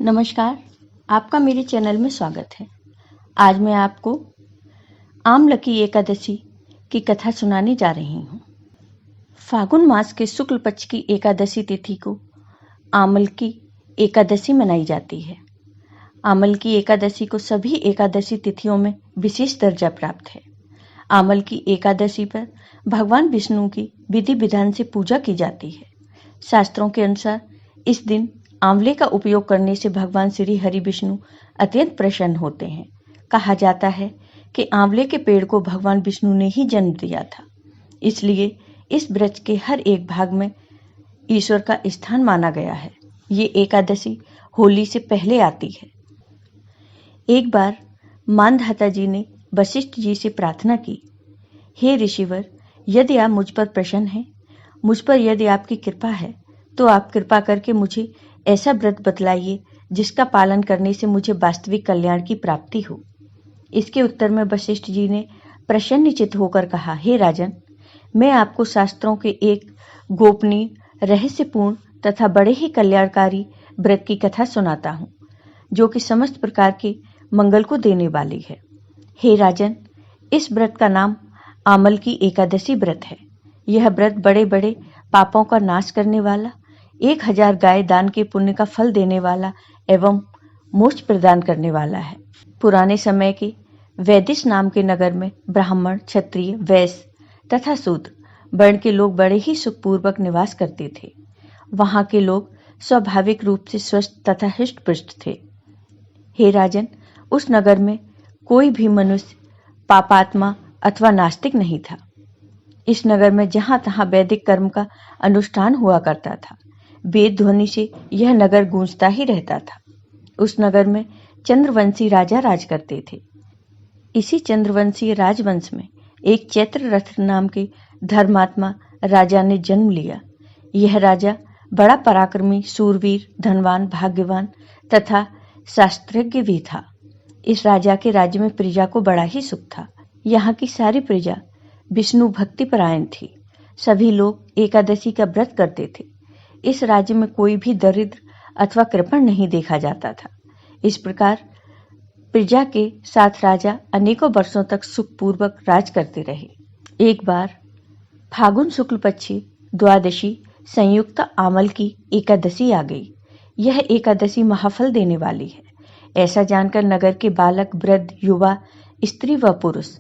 नमस्कार, आपका मेरे चैनल में स्वागत है। आज मैं आपको आमलकी एकादशी की कथा सुनाने जा रही हूँ। फागुन मास के शुक्ल पक्ष की एकादशी तिथि को आमलकी एकादशी मनाई जाती है। आमलकी एकादशी को सभी एकादशी तिथियों में विशेष दर्जा प्राप्त है। आमलकी एकादशी पर भगवान विष्णु की विधि विधान से पूजा की जाती है। शास्त्रों के अनुसार इस दिन आंवले का उपयोग करने से भगवान श्री हरि विष्णु अत्यंत प्रसन्न होते हैं। कहा जाता है कि आंवले के पेड़ को भगवान विष्णु ने ही जन्म दिया था, इसलिए इस वृक्ष के हर एक भाग में ईश्वर का स्थान माना गया है। ये एकादशी होली से पहले आती है। एक बार मानधाता जी ने वशिष्ठ जी से प्रार्थना की, हे ऋषिवर, यदि आप मुझ पर प्रसन्न हैं, मुझ पर यदि आपकी कृपा है, तो आप कृपा करके मुझे ऐसा व्रत बतलाइए जिसका पालन करने से मुझे वास्तविक कल्याण की प्राप्ति हो। इसके उत्तर में वशिष्ठ जी ने प्रसन्नचित्त होकर कहा, हे राजन, मैं आपको शास्त्रों के एक गोपनीय, रहस्यपूर्ण तथा बड़े ही कल्याणकारी व्रत की कथा सुनाता हूँ, जो कि समस्त प्रकार के मंगल को देने वाली है। हे राजन, इस व्रत का नाम आमलकी एकादशी व्रत है। यह व्रत बड़े बड़े पापों का नाश करने वाला, 1000 गाय दान के पुण्य का फल देने वाला एवं मोक्ष प्रदान करने वाला है। पुराने समय के वैदिश नाम के नगर में ब्राह्मण, क्षत्रिय, वैश्य तथा शूद्र वर्ण के लोग बड़े ही सुखपूर्वक निवास करते थे। वहां के लोग स्वाभाविक रूप से स्वस्थ तथा हृष्ट-पुष्ट थे। हे राजन, उस नगर में कोई भी मनुष्य पापात्मा अथवा नास्तिक नहीं था। इस नगर में जहां तहां वैदिक कर्म का अनुष्ठान हुआ करता था। वेद ध्वनि से यह नगर गूंजता ही रहता था। उस नगर में चंद्रवंशी राजा राज करते थे। इसी चंद्रवंशीय राजवंश में एक चैत्ररथ नाम के धर्मात्मा राजा ने जन्म लिया। यह राजा बड़ा पराक्रमी, सूरवीर, धनवान, भाग्यवान तथा शास्त्रज्ञ भी था। इस राजा के राज्य में प्रजा को बड़ा ही सुख था। यहाँ की सारी प्रजा विष्णु भक्ति परायण थी। सभी लोग एकादशी का व्रत करते थे। इस राज्य में कोई भी दरिद्र अथवा कृपण नहीं देखा जाता था। इस प्रकार प्रजा के साथ राजा अनेकों वर्षों तक सुखपूर्वक राज करते रहे। एक बार फागुन शुक्ल पक्षी द्वादशी संयुक्त आमलकी एकादशी आ गई। यह एकादशी महाफल देने वाली है। ऐसा जानकर नगर के बालक, वृद्ध, युवा, स्त्री व पुरुष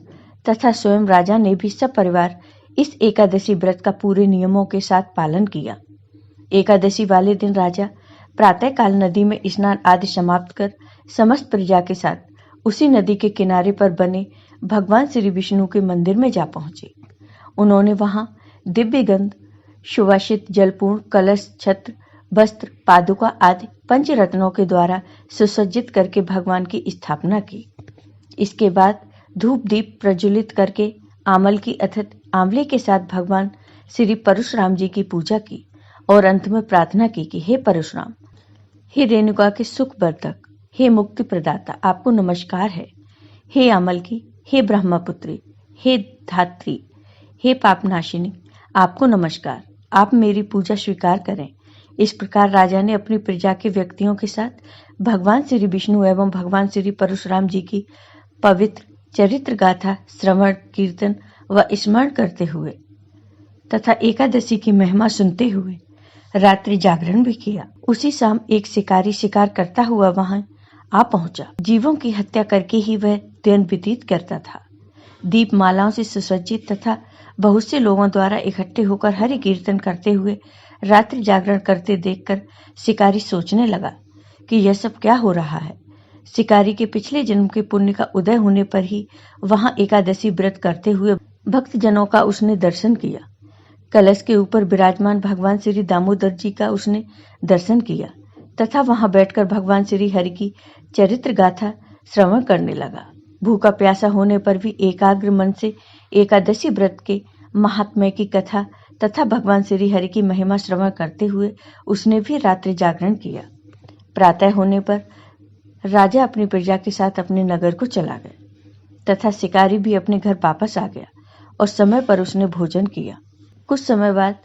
तथा स्वयं राजा ने भी सब परिवार इस एकादशी व्रत का पूरे नियमों के साथ पालन किया। एकादशी वाले दिन राजा प्रातःकाल नदी में स्नान आदि समाप्त कर समस्त प्रजा के साथ उसी नदी के किनारे पर बने भगवान श्री विष्णु के मंदिर में जा पहुंचे। उन्होंने वहां दिव्य गंध, सुवासित जलपूर्ण कलश, छत्र, वस्त्र, पादुका आदि पंचरत्नों के द्वारा सुसज्जित करके भगवान की स्थापना की। इसके बाद धूप दीप प्रज्वलित करके आमल की अर्थात आंवले के साथ भगवान श्री परशुराम जी की पूजा की और अंत में प्रार्थना की कि हे परशुराम, हे रेणुका के सुख वर्धक, हे मुक्ति प्रदाता, आपको नमस्कार है। हे आमलकी, हे ब्रह्मपुत्री, हे धात्री, हे पापनाशिनी, आपको नमस्कार। आप मेरी पूजा स्वीकार करें। इस प्रकार राजा ने अपनी प्रजा के व्यक्तियों के साथ भगवान श्री विष्णु एवं भगवान श्री परशुराम जी की पवित्र चरित्र गाथा श्रवण, कीर्तन व स्मरण करते हुए तथा एकादशी की महिमा सुनते हुए रात्रि जागरण भी किया। उसी शाम एक शिकारी शिकार करता हुआ वहां आ पहुंचा। जीवों की हत्या करके ही वह दिन व्यतीत करता था। दीप मालाओं से सुसज्जित तथा बहुत से लोगों द्वारा इकट्ठे होकर हरि कीर्तन करते हुए रात्रि जागरण करते देखकर शिकारी सोचने लगा कि यह सब क्या हो रहा है। शिकारी के पिछले जन्म के पुण्य का उदय होने पर ही वहां एकादशी व्रत करते हुए भक्तजनों का उसने दर्शन किया। कलश के ऊपर विराजमान भगवान श्री दामोदर जी का उसने दर्शन किया तथा वहां बैठकर भगवान श्री हरि की चरित्र गाथा श्रवण करने लगा। भूखा प्यासा होने पर भी एकाग्र मन से एकादशी व्रत के महात्म्य की कथा तथा भगवान श्री हरि की महिमा श्रवण करते हुए उसने भी रात्रि जागरण किया। प्रातः होने पर राजा अपनी प्रजा के साथ अपने नगर को चला गया तथा शिकारी भी अपने घर वापस आ गया और समय पर उसने भोजन किया। कुछ समय बाद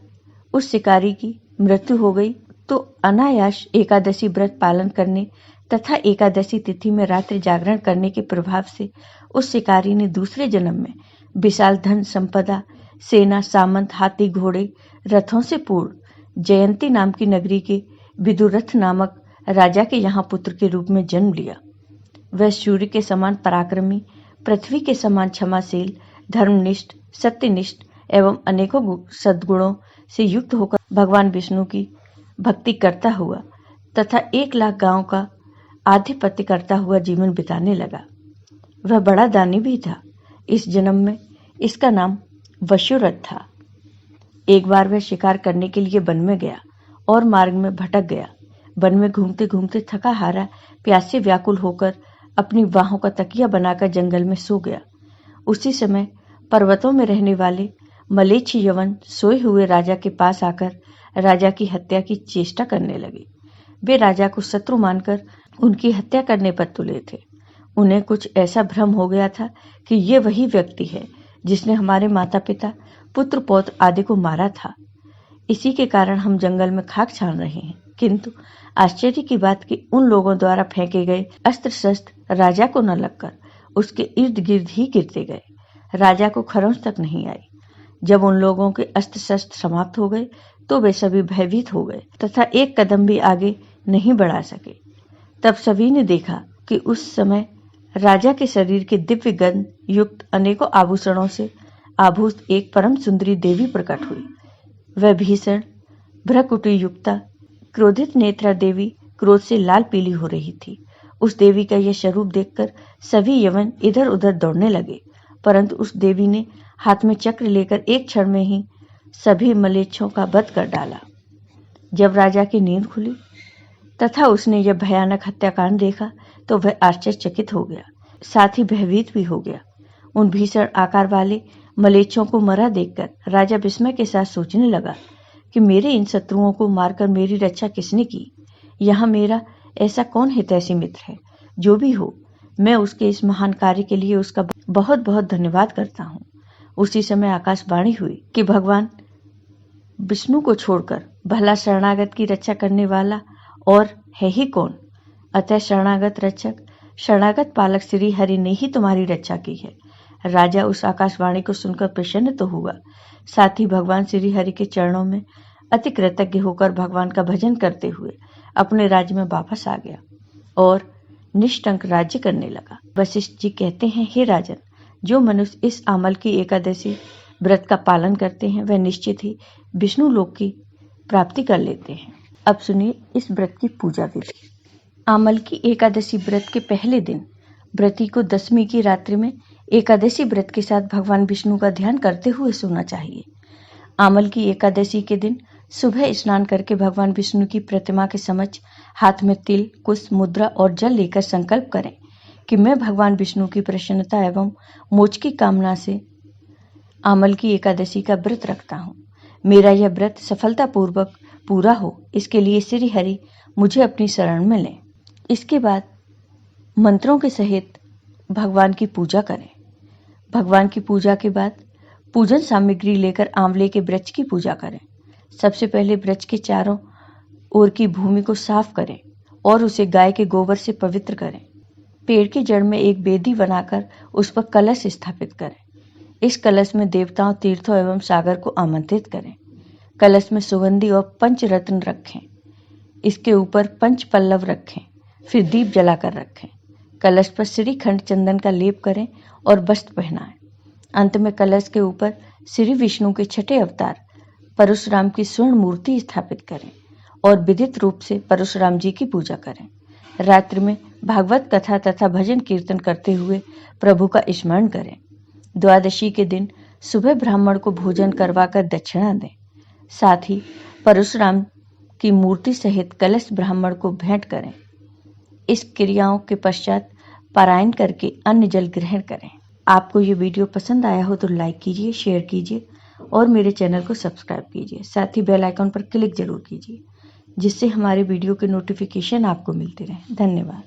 उस शिकारी की मृत्यु हो गई तो अनायास एकादशी व्रत पालन करने तथा एकादशी तिथि में रात्रि जागरण करने के प्रभाव से उस शिकारी ने दूसरे जन्म में विशाल धन संपदा, सेना, सामंत, हाथी, घोड़े, रथों से पूर्ण जयंती नाम की नगरी के विदुरथ नामक राजा के यहाँ पुत्र के रूप में जन्म लिया। वह सूर्य के समान पराक्रमी, पृथ्वी के समान क्षमाशील, धर्मनिष्ठ, सत्यनिष्ठ एवं अनेकों सद्गुणों से युक्त होकर भगवान विष्णु की भक्ति करता हुआ तथा 1,00,000 गांव का आधिपत्य करता हुआ जीवन बिताने लगा। वह बड़ा दानी भी था। इस जन्म में इसका नाम वशुरथ था। एक बार वह शिकार करने के लिए वन में गया और मार्ग में भटक गया। वन में घूमते घूमते थका हारा, प्यासे व्याकुल होकर अपनी बाहों का तकिया बनाकर जंगल में सो गया। उसी समय पर्वतों में रहने वाले मलेच्छ यवन सोए हुए राजा के पास आकर राजा की हत्या की चेष्टा करने लगे। वे राजा को शत्रु मानकर उनकी हत्या करने पर तुले थे। उन्हें कुछ ऐसा भ्रम हो गया था कि ये वही व्यक्ति है जिसने हमारे माता पिता, पुत्र पौत्र आदि को मारा था। इसी के कारण हम जंगल में खाक छान रहे हैं। किंतु आश्चर्य की बात कि उन लोगों द्वारा फेंके गए अस्त्र शस्त्र राजा को न लगकर उसके इर्द गिर्द ही गिरते गए। राजा को खरोंच तक नहीं आई। जब उन लोगों के अस्त्र शस्त्र समाप्त हो गए तो वे सभी भयभीत हो गए तथा एक कदम भी आगे नहीं बढ़ा सके। तब सभी ने देखा कि उस समय राजा के शरीर के दिव्य गंध युक्त अनेकों आभूषणों से आभूषित एक परम सुंदरी देवी प्रकट हुई। वह भीषण भ्रकुटी युक्ता क्रोधित नेत्रा देवी क्रोध से लाल पीली हो रही थी। उस देवी का यह स्वरूप देखकर सभी यवन इधर उधर दौड़ने लगे, परंतु उस देवी ने हाथ में चक्र लेकर एक क्षण में ही सभी मलेच्छों का वध कर डाला। जब राजा की नींद खुली तथा उसने यह भयानक हत्याकांड देखा तो वह आश्चर्यचकित हो गया, साथ ही भयभीत भी हो गया। उन भीषण आकार वाले मलेच्छों को मरा देखकर राजा विस्मय के साथ सोचने लगा कि मेरे इन शत्रुओं को मारकर मेरी रक्षा किसने की। यहाँ मेरा ऐसा कौन हितैषी मित्र है? जो भी हो, मैं उसके इस महान कार्य के लिए उसका बहुत बहुत धन्यवाद करता हूँ। उसी समय आकाशवाणी हुई कि भगवान विष्णु को छोड़कर भला शरणागत की रक्षा करने वाला और है ही कौन। अतः शरणागत रक्षक, शरणागत पालक श्री हरि ने ही तुम्हारी रक्षा की है। राजा उस आकाशवाणी को सुनकर प्रसन्न तो हुआ, साथ ही भगवान श्री हरि के चरणों में अति कृतज्ञ होकर भगवान का भजन करते हुए अपने राज्य में वापस आ गया और निष्कंटक राज्य करने लगा। वशिष्ठ जी कहते हैं, हे राजन, जो मनुष्य इस आमल की एकादशी व्रत का पालन करते हैं वह निश्चित ही विष्णु लोक की प्राप्ति कर लेते हैं। अब सुनिए इस व्रत की पूजा विधि। आमल की एकादशी व्रत के पहले दिन व्रती को दशमी की रात्रि में एकादशी व्रत के साथ भगवान विष्णु का ध्यान करते हुए सोना चाहिए। आमल की एकादशी के दिन सुबह स्नान करके भगवान विष्णु की प्रतिमा के समक्ष हाथ में तिल, कुश, मुद्रा और जल लेकर संकल्प करें कि मैं भगवान विष्णु की प्रसन्नता एवं मोक्ष की कामना से आमल की एकादशी का व्रत रखता हूँ। मेरा यह व्रत सफलतापूर्वक पूरा हो, इसके लिए श्री हरि मुझे अपनी शरण में लें। इसके बाद मंत्रों के सहित भगवान की पूजा करें। भगवान की पूजा के बाद पूजन सामग्री लेकर आंवले के वृक्ष की पूजा करें। सबसे पहले वृक्ष के चारों ओर की भूमि को साफ करें और उसे गाय के गोबर से पवित्र करें। पेड़ की जड़ में एक वेदी बनाकर उस पर कलश स्थापित करें। इस कलश में देवताओं, तीर्थों एवं सागर को आमंत्रित करें। कलश में सुगंधी और पंचरत्न रखें। इसके ऊपर पंच पल्लव रखें, फिर दीप जलाकर रखें। कलश पर श्रीखंड चंदन का लेप करें और वस्त्र पहनाएं। अंत में कलश के ऊपर श्री विष्णु के छठे अवतार परशुराम की स्वर्ण मूर्ति स्थापित करें और विधित रूप से परशुराम जी की पूजा करें। रात्रि में भागवत कथा तथा भजन कीर्तन करते हुए प्रभु का स्मरण करें। द्वादशी के दिन सुबह ब्राह्मण को भोजन करवाकर दक्षिणा दें। साथ ही परशुराम की मूर्ति सहित कलश ब्राह्मण को भेंट करें। इस क्रियाओं के पश्चात पारायण करके अन्न जल ग्रहण करें। आपको ये वीडियो पसंद आया हो तो लाइक कीजिए, शेयर कीजिए और मेरे चैनल को सब्सक्राइब कीजिए। साथ ही बेल आइकन पर क्लिक जरूर कीजिए जिससे हमारे वीडियो के नोटिफिकेशन आपको मिलते रहें। धन्यवाद।